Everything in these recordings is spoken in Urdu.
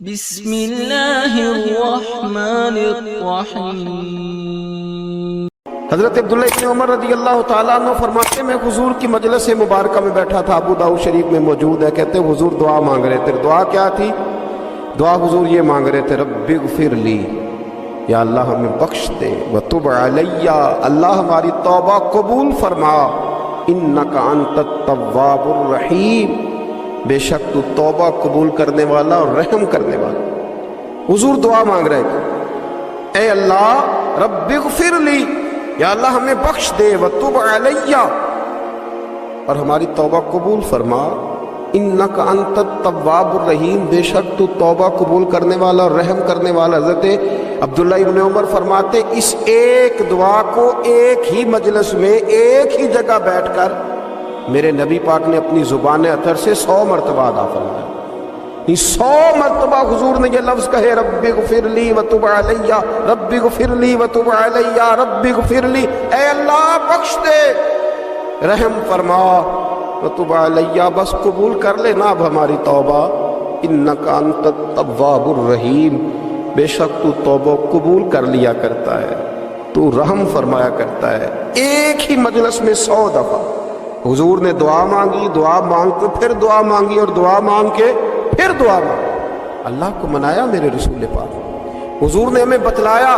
بسم اللہ الرحمن الرحیم۔ حضرت عبداللہ ابن عمر رضی اللہ تعالیٰ عنہ فرماتے ہیں میں حضور کی مجلس مبارکہ میں بیٹھا تھا، ابو داؤد شریف میں موجود ہے، کہتے ہیں حضور دعا مانگ رہے تھے۔ دعا کیا تھی؟ دعا حضور یہ مانگ رہے تھے، رب اغفر لی، یا اللہ ہمیں بخش دے، وتب علی، اللہ ہماری توبہ قبول فرما، انک انت التواب الرحیم، بے شک تو توبہ قبول کرنے والا اور رحم کرنے والا۔ حضور دعا مانگ رہے تھے، اے اللہ رب اغفر لی، یا اللہ ہمیں بخش دے، وتب علی، اور ہماری توبہ قبول فرما، انک انت التواب الرحیم، بے شک تو توبہ قبول کرنے والا اور رحم کرنے والا۔ حضرت عبداللہ ابن عمر فرماتے اس ایک دعا کو ایک ہی مجلس میں ایک ہی جگہ بیٹھ کر میرے نبی پاک نے اپنی زبان اطہر سے 100 مرتبہ ادا فرمایا۔ 100 مرتبہ حضور نے یہ لفظ کہے، رب اغفر لی وتب علی، رب اغفر لی وتب علی، رب اغفر لی، اے اللہ بخش دے، رحم فرما، وتب علی، بس قبول کر لے نا اب ہماری توبہ، انک انت التواب الرحیم، بے شک تو توبہ قبول کر لیا کرتا ہے، تو رحم فرمایا کرتا ہے۔ ایک ہی مجلس میں 100 دفعہ حضور نے دعا مانگی، دعا مانگ کے پھر دعا مانگی، اور دعا مانگ کے پھر دعا مانگی۔ اللہ کو منایا میرے رسول پاک، حضور نے ہمیں بتلایا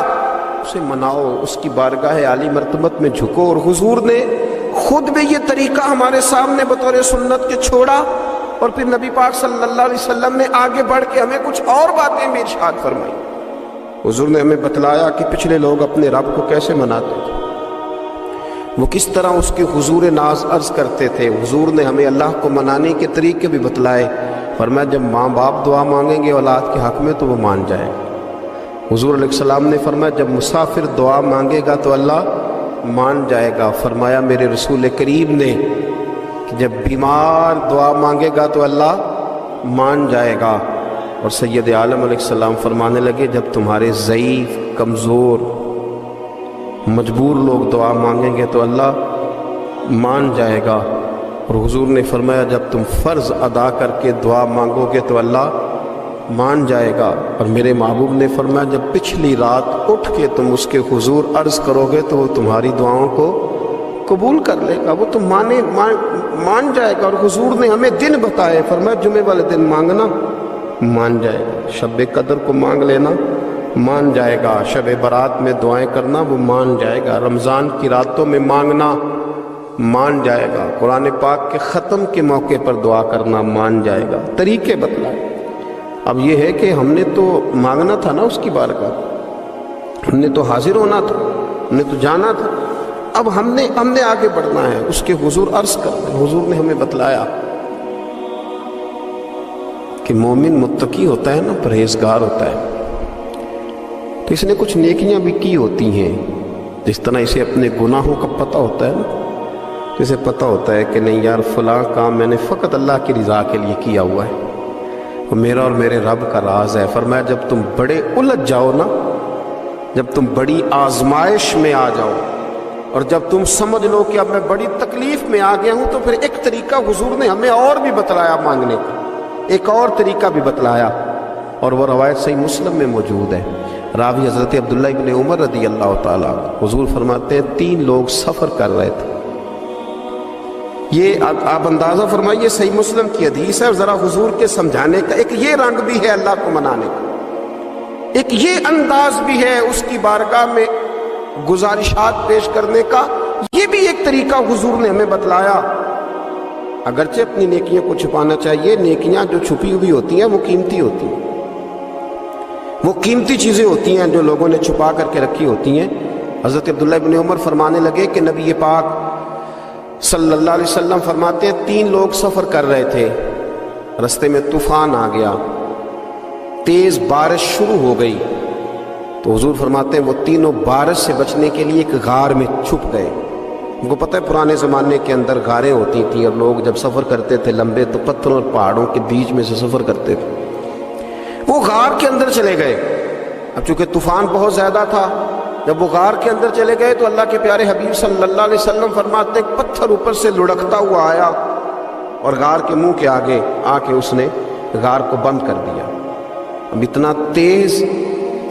اسے مناؤ، اس کی بارگاہ عالی مرتبت میں جھکو، اور حضور نے خود بھی یہ طریقہ ہمارے سامنے بطور سنت کے چھوڑا، اور پھر نبی پاک صلی اللہ علیہ وسلم نے آگے بڑھ کے ہمیں کچھ اور باتیں بھی ارشاد فرمائی۔ حضور نے ہمیں بتلایا کہ پچھلے لوگ اپنے رب کو کیسے مناتے تھے، وہ کس طرح اس کے حضور ناز عرض کرتے تھے۔ حضور نے ہمیں اللہ کو منانے کے طریقے بھی بتلائے، فرمایا جب ماں باپ دعا مانگیں گے اولاد کے حق میں تو وہ مان جائے۔ حضور علیہ السلام نے فرمایا جب مسافر دعا مانگے گا تو اللہ مان جائے گا۔ فرمایا میرے رسول کریم نے کہ جب بیمار دعا مانگے گا تو اللہ مان جائے گا۔ اور سید عالم علیہ السلام فرمانے لگے جب تمہارے ضعیف، کمزور، مجبور لوگ دعا مانگیں گے تو اللہ مان جائے گا۔ اور حضور نے فرمایا جب تم فرض ادا کر کے دعا مانگو گے تو اللہ مان جائے گا۔ اور میرے محبوب نے فرمایا جب پچھلی رات اٹھ کے تم اس کے حضور عرض کرو گے تو وہ تمہاری دعاؤں کو قبول کر لے گا، وہ تم مان جائے گا۔ اور حضور نے ہمیں دن بتائے، فرمایا جمعے والے دن مانگنا مان جائے گا، شب قدر کو مانگ لینا مان جائے گا، شب برات میں دعائیں کرنا وہ مان جائے گا، رمضان کی راتوں میں مانگنا مان جائے گا، قرآن پاک کے ختم کے موقع پر دعا کرنا مان جائے گا۔ طریقے بتلائے۔ اب یہ ہے کہ ہم نے تو مانگنا تھا نا اس کی بارگاہ، ہم نے تو حاضر ہونا تھا، ہم نے تو جانا تھا، اب ہم نے آگے بڑھنا ہے، اس کے حضور عرض کرنا ہے۔ حضور نے ہمیں بتلایا کہ مومن متقی ہوتا ہے نا، پرہیزگار ہوتا ہے، تو اس نے کچھ نیکیاں بھی کی ہوتی ہیں، جس طرح اسے اپنے گناہوں کا پتہ ہوتا ہے نا، اسے پتہ ہوتا ہے کہ نہیں یار فلاں کام میں نے فقط اللہ کی رضا کے لیے کیا ہوا ہے، وہ میرا اور میرے رب کا راز ہے۔ فرمایا جب تم بڑے الجھ جاؤ نا، جب تم بڑی آزمائش میں آ جاؤ، اور جب تم سمجھ لو کہ اب میں بڑی تکلیف میں آ گیا ہوں، تو پھر ایک طریقہ حضور نے ہمیں اور بھی بتلایا مانگنے کا، ایک اور طریقہ بھی بتلایا، اور وہ روایت صحیح مسلم میں موجود ہے۔ راوی حضرت عبداللہ ابن عمر رضی اللہ تعالیٰ، حضور فرماتے ہیں 3 لوگ سفر کر رہے تھے، یہ آپ اندازہ فرمائیے صحیح مسلم کی حدیث ہے، اور ذرا حضور کے سمجھانے کا ایک یہ رنگ بھی ہے اللہ کو منانے کا، ایک یہ انداز بھی ہے اس کی بارگاہ میں گزارشات پیش کرنے کا، یہ بھی ایک طریقہ حضور نے ہمیں بتلایا۔ اگرچہ اپنی نیکیوں کو چھپانا چاہیے، نیکیاں جو چھپی ہوئی ہوتی ہیں وہ قیمتی ہوتی ہیں، وہ قیمتی چیزیں ہوتی ہیں جو لوگوں نے چھپا کر کے رکھی ہوتی ہیں۔ حضرت عبداللہ ابن عمر فرمانے لگے کہ نبی پاک صلی اللہ علیہ وسلم فرماتے ہیں 3 لوگ سفر کر رہے تھے، رستے میں طوفان آ گیا، تیز بارش شروع ہو گئی، تو حضور فرماتے ہیں وہ تینوں بارش سے بچنے کے لیے ایک غار میں چھپ گئے۔ ان کو پتہ ہے پرانے زمانے کے اندر غاریں ہوتی تھیں، اور لوگ جب سفر کرتے تھے لمبے تو پتھروں اور پہاڑوں کے بیچ میں سے سفر کرتے تھے، وہ غار کے اندر چلے گئے۔ اب چونکہ طوفان بہت زیادہ تھا، جب وہ غار کے اندر چلے گئے تو اللہ کے پیارے حبیب صلی اللہ علیہ وسلم فرماتے ہیں پتھر اوپر سے لڑکتا ہوا آیا، اور غار کے منہ کے آگے آ کے اس نے غار کو بند کر دیا۔ اب اتنا تیز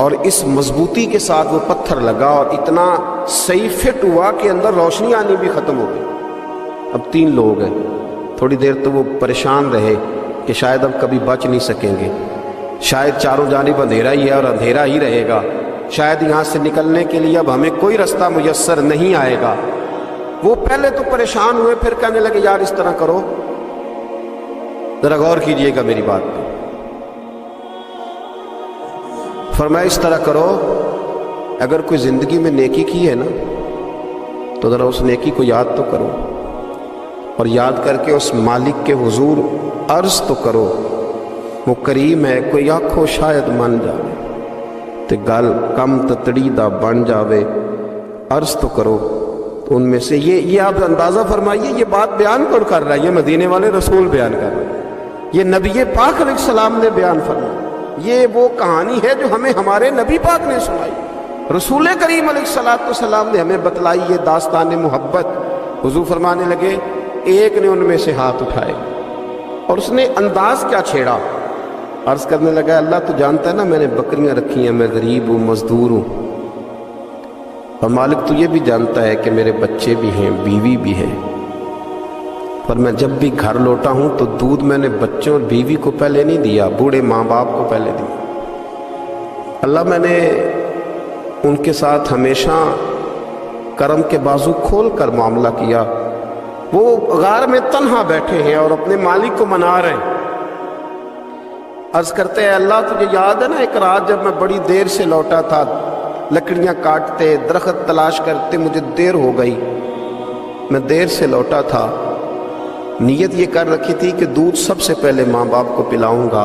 اور اس مضبوطی کے ساتھ وہ پتھر لگا اور اتنا صحیح فٹ ہوا کہ اندر روشنی آنی بھی ختم ہو گئی۔ اب 3 لوگ ہیں، تھوڑی دیر تو وہ پریشان رہے کہ شاید اب کبھی بچ نہیں سکیں گے، شاید چاروں جانب اندھیرا ہی ہے اور اندھیرا ہی رہے گا، شاید یہاں سے نکلنے کے لیے اب ہمیں کوئی رستہ میسر نہیں آئے گا۔ وہ پہلے تو پریشان ہوئے، پھر کہنے لگے یار اس طرح کرو، ذرا غور کیجئے گا میری بات پہ۔ فرمایا اس طرح کرو، اگر کوئی زندگی میں نیکی کی ہے نا تو ذرا اس نیکی کو یاد تو کرو، اور یاد کر کے اس مالک کے حضور عرض تو کرو، وہ کریم ہے، کوئی آنکھو شاید من جاوے تے گل کم تتڑی دا بن جاوے، عرض تو کرو۔ تو ان میں سے یہ آپ اندازہ فرمائیے، یہ بات بیان کون کر رہا ہے؟ یہ مدینے والے رسول بیان کر رہے ہیں، یہ نبی پاک علیہ السلام نے بیان فرمایا۔ یہ وہ کہانی ہے جو ہمیں ہمارے نبی پاک نے سنائی، رسول کریم علیہ السلام نے ہمیں بتلائی، یہ داستان محبت۔ حضور فرمانے لگے، ایک نے ان میں سے ہاتھ اٹھائے اور اس نے انداز کیا چھیڑا، عرض کرنے لگا اللہ تو جانتا ہے نا میں نے بکریاں رکھی ہیں، میں غریب ہوں، مزدور ہوں، اور مالک تو یہ بھی جانتا ہے کہ میرے بچے بھی ہیں، بیوی بھی ہے، پر میں جب بھی گھر لوٹا ہوں تو دودھ میں نے بچوں اور بیوی کو پہلے نہیں دیا، بوڑھے ماں باپ کو پہلے دیا۔ اللہ میں نے ان کے ساتھ ہمیشہ کرم کے بازو کھول کر معاملہ کیا، وہ غار میں تنہا بیٹھے ہیں اور اپنے مالک کو منا رہے ہیں۔ عرض کرتے ہیں اللہ تجھے یاد ہے نا ایک رات جب میں بڑی دیر سے لوٹا تھا، لکڑیاں کاٹتے، درخت تلاش کرتے، مجھے دیر ہو گئی، میں دیر سے لوٹا تھا، نیت یہ کر رکھی تھی کہ دودھ سب سے پہلے ماں باپ کو پلاؤں گا،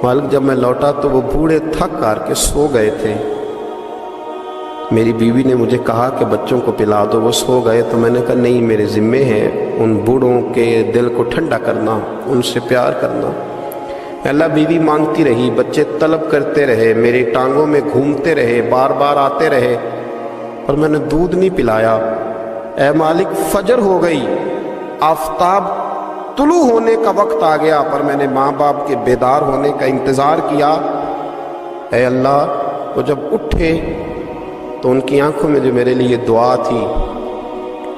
مالک جب میں لوٹا تو وہ بوڑھے تھک کر کے سو گئے تھے، میری بیوی نے مجھے کہا کہ بچوں کو پلا دو، وہ سو گئے، تو میں نے کہا نہیں میرے ذمے ہے ان بوڑھوں کے دل کو ٹھنڈا کرنا، ان سے پیار کرنا۔ اللہ بیوی مانگتی رہی، بچے طلب کرتے رہے، میری ٹانگوں میں گھومتے رہے، بار بار آتے رہے، اور میں نے دودھ نہیں پلایا۔ اے مالک فجر ہو گئی، آفتاب طلوع ہونے کا وقت آ گیا، پر میں نے ماں باپ کے بیدار ہونے کا انتظار کیا۔ اے اللہ وہ جب اٹھے تو ان کی آنکھوں میں جو میرے لیے دعا تھی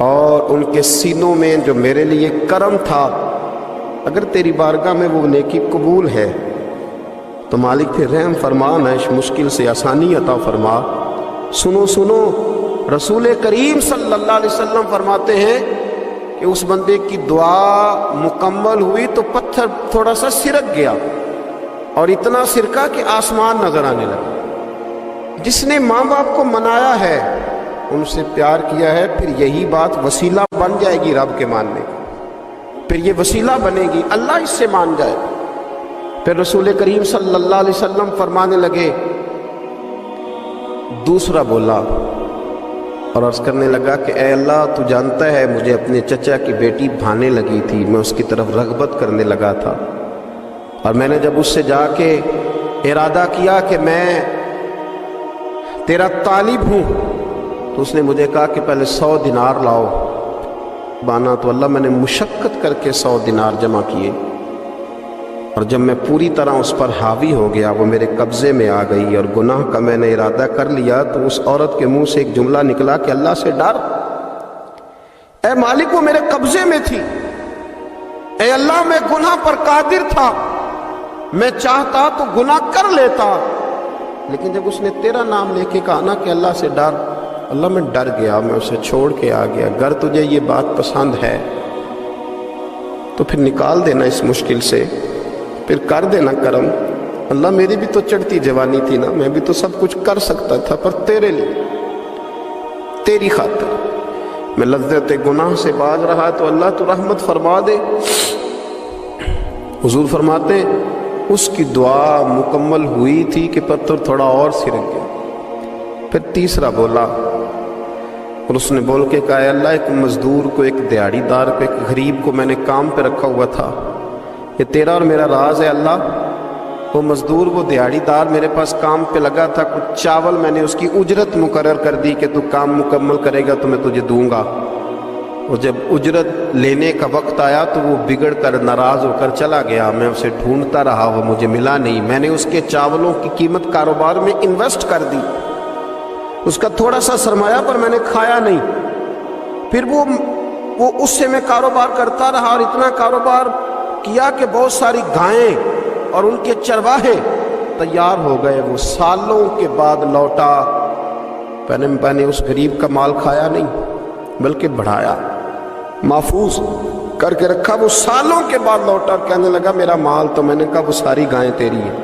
اور ان کے سینوں میں جو میرے لیے کرم تھا، اگر تیری بارگاہ میں وہ نیکی قبول ہے تو مالک پھر رحم فرما، نہ اس مشکل سے آسانی عطا فرما۔ سنو سنو، رسول کریم صلی اللہ علیہ وسلم فرماتے ہیں کہ اس بندے کی دعا مکمل ہوئی تو پتھر تھوڑا سا سرک گیا، اور اتنا سرکا کہ آسمان نظر آنے لگا۔ جس نے ماں باپ کو منایا ہے، ان سے پیار کیا ہے، پھر یہی بات وسیلہ بن جائے گی رب کے ماننے کی، پھر یہ وسیلہ بنے گی اللہ اس سے مان جائے۔ پھر رسول کریم صلی اللہ علیہ وسلم فرمانے لگے، دوسرا بولا اور عرض کرنے لگا کہ اے اللہ تو جانتا ہے مجھے اپنے چچا کی بیٹی بھانے لگی تھی، میں اس کی طرف رغبت کرنے لگا تھا، اور میں نے جب اس سے جا کے ارادہ کیا کہ میں تیرا طالب ہوں، تو اس نے مجھے کہا کہ پہلے 100 دینار لاؤ بانا، تو اللہ میں نے مشقت کر کے 100 دینار جمع کیے، اور جب میں پوری طرح اس پر حاوی ہو گیا، وہ میرے قبضے میں آ گئی اور گناہ کا میں نے ارادہ کر لیا، تو اس عورت کے منہ سے ایک جملہ نکلا کہ اللہ سے ڈر، اے مالک وہ میرے قبضے میں تھی، اے اللہ میں گناہ پر قادر تھا، میں چاہتا تو گناہ کر لیتا، لیکن جب اس نے تیرا نام لے کے کہا نا کہ اللہ سے ڈر، اللہ میں ڈر گیا، میں اسے چھوڑ کے آ گیا۔ اگر تجھے یہ بات پسند ہے تو پھر نکال دینا اس مشکل سے، پھر کر دینا کرم۔ اللہ میری بھی تو چڑھتی جوانی تھی نا، میں بھی تو سب کچھ کر سکتا تھا، پر تیرے لیے، تیری خاطر میں لذت گناہ سے باز رہا، تو اللہ تو رحمت فرما دے۔ حضور فرماتے اس کی دعا مکمل ہوئی تھی کہ پتھر تھوڑا اور سرک گیا۔ پھر تیسرا بولا اور اس نے بول کے کہا، اے اللہ ایک مزدور کو، ایک دیہڑی دار کو، ایک غریب کو میں نے کام پہ رکھا ہوا تھا، یہ تیرا اور میرا راز ہے اللہ۔ وہ مزدور، وہ دیہڑی دار میرے پاس کام پہ لگا تھا، کچھ چاول میں نے اس کی اجرت مقرر کر دی کہ تو کام مکمل کرے گا تو میں تجھے دوں گا، اور جب اجرت لینے کا وقت آیا تو وہ بگڑ کر ناراض ہو کر چلا گیا. میں اسے ڈھونڈتا رہا، وہ مجھے ملا نہیں. میں نے اس کے چاولوں کی قیمت کاروبار میں انویسٹ کر دی، اس کا تھوڑا سا سرمایہ پر میں نے کھایا نہیں. پھر وہ اس سے میں کاروبار کرتا رہا اور اتنا کاروبار کیا کہ بہت ساری گائیں اور ان کے چرواہے تیار ہو گئے. وہ سالوں کے بعد لوٹا. میں نے اس غریب کا مال کھایا نہیں بلکہ بڑھایا، محفوظ کر کے رکھا. وہ سالوں کے بعد لوٹا اور کہنے لگا میرا مال تو، میں نے کہا وہ ساری گائیں تیری ہیں،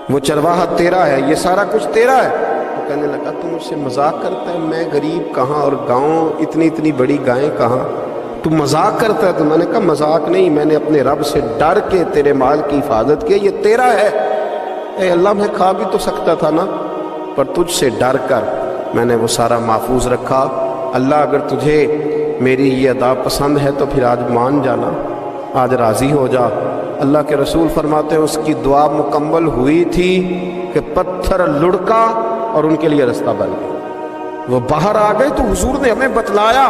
وہ چرواہا تیرا ہے، یہ سارا کچھ تیرا ہے. وہ کہنے لگا تم مجھ سے مذاق کرتا ہے، میں غریب کہاں اور گاؤں اتنی بڑی گائیں کہاں، تو مذاق کرتا ہے. تو میں نے کہا مذاق نہیں، میں نے اپنے رب سے ڈر کے تیرے مال کی حفاظت کی، یہ تیرا ہے. اے اللہ میں کھا بھی تو سکتا تھا نا، پر تجھ سے ڈر کر میں نے وہ سارا محفوظ رکھا. اللہ اگر تجھے میری یہ ادا پسند ہے تو پھر آج مان جانا، آج راضی ہو جا. اللہ کے رسول فرماتے ہیں اس کی دعا مکمل ہوئی تھی کہ پتھر لڑکا اور ان کے لیے رستہ بن گیا. وہ باہر آ گئے تو حضور نے ہمیں بتلایا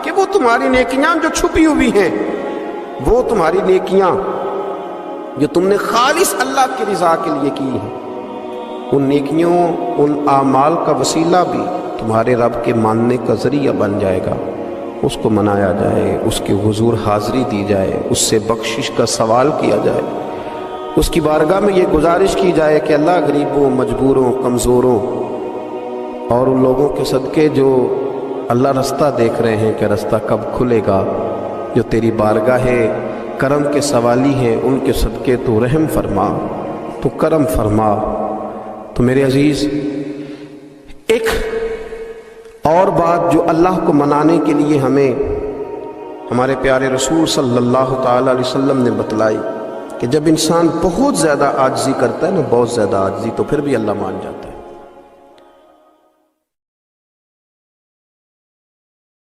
کہ وہ تمہاری نیکیاں جو چھپی ہوئی ہیں، وہ تمہاری نیکیاں جو تم نے خالص اللہ کی رضا کے لیے کی ہیں، ان نیکیوں، ان اعمال کا وسیلہ بھی تمہارے رب کے ماننے کا ذریعہ بن جائے گا. اس کو منایا جائے، اس کے حضور حاضری دی جائے، اس سے بخشش کا سوال کیا جائے، اس کی بارگاہ میں یہ گزارش کی جائے کہ اللہ غریبوں، مجبوروں، کمزوروں اور ان لوگوں کے صدقے جو اللہ رستہ دیکھ رہے ہیں کہ رستہ کب کھلے گا، جو تیری بارگاہ کرم کے سوالی ہیں، ان کے صدقے تو رحم فرما، تو کرم فرما. تو میرے عزیز، ایک اور بات جو اللہ کو منانے کے لیے ہمیں ہمارے پیارے رسول صلی اللہ تعالی علیہ وسلم نے بتلائی کہ جب انسان بہت زیادہ عاجزی کرتا ہے نا، بہت زیادہ عاجزی، تو پھر بھی اللہ مان جاتا ہے.